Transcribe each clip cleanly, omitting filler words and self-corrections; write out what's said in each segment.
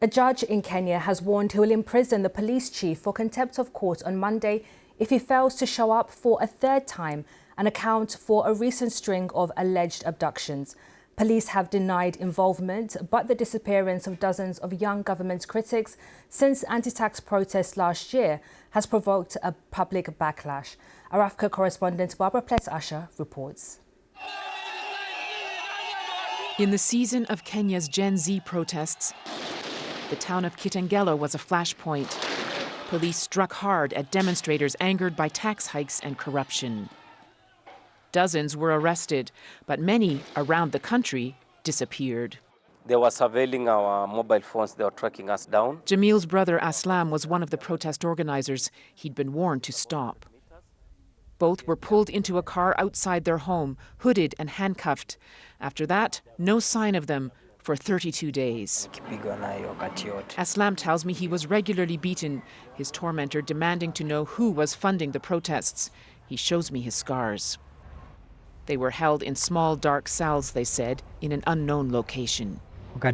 A judge in Kenya has warned he will imprison the police chief for contempt of court on Monday if he fails to show up for a third time and account for a recent string of alleged abductions. Police have denied involvement, but the disappearance of dozens of young government critics since anti-tax protests last year has provoked a public backlash. Our Africa correspondent Barbara Plett-Usher reports. In the season of Kenya's Gen Z protests, the town of Kitengela was a flashpoint. Police struck hard at demonstrators angered by tax hikes and corruption. Dozens were arrested, but many around the country disappeared. They were surveilling our mobile phones. They were tracking us down. Jamil's brother Aslam was one of the protest organizers. He'd been warned to stop. Both were pulled into a car outside their home, hooded and handcuffed. After that, no sign of them for 32 days. Aslam tells me he was regularly beaten, his tormentor demanding to know who was funding the protests. He shows me his scars. They were held in small, dark cells, they said, in an unknown location. I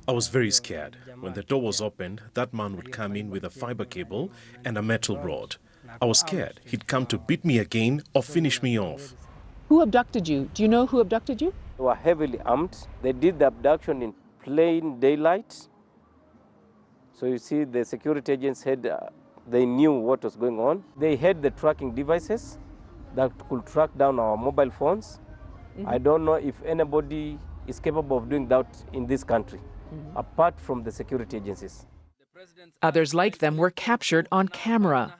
was very scared. When the door was opened, that man would come in with a fiber cable and a metal rod. I was scared he'd come to beat me again or finish me off. Who abducted you? Do you know who abducted you? They were heavily armed. They did the abduction in plain daylight. So you see, the security agents they knew what was going on. They had the tracking devices that could track down our mobile phones. I don't know if anybody is capable of doing that in this country, apart from the security agencies. Others like them were captured on camera.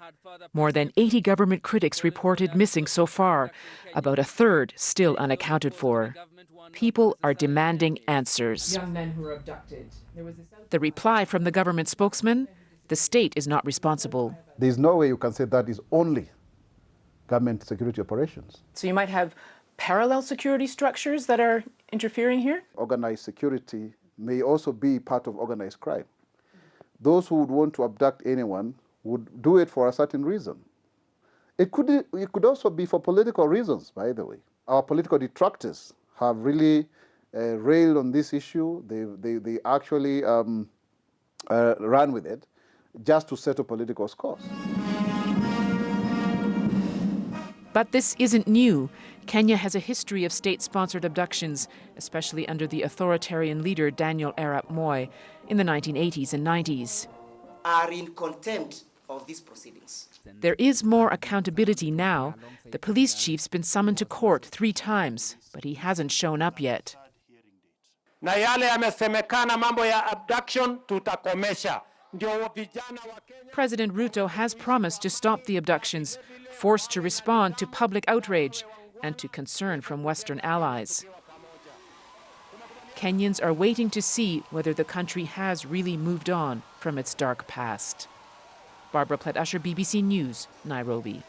More than 80 government critics reported missing so far, about a third still unaccounted for. People are demanding answers. Young men who were abducted. The reply from the government spokesman: the state is not responsible. There's no way you can say that is only government security operations. So you might have parallel security structures that are interfering here? Organized security may also be part of organized crime. Those who would want to abduct anyone would do it for a certain reason. It could also be for political reasons, by the way. Our political detractors have really railed on this issue. They actually ran with it just to settle political scores. But this isn't new. Kenya has a history of state-sponsored abductions, especially under the authoritarian leader Daniel Arap Moi in the 1980s and 90s. Are in contempt of these proceedings. There is more accountability now. The police chief's been summoned to court 3 times, but he hasn't shown up yet. Na yale yamesemekana mambo ya abduction tutakomesha. President Ruto has promised to stop the abductions, forced to respond to public outrage and to concern from Western allies. Kenyans are waiting to see whether the country has really moved on from its dark past. Barbara Plett-Usher, BBC News, Nairobi.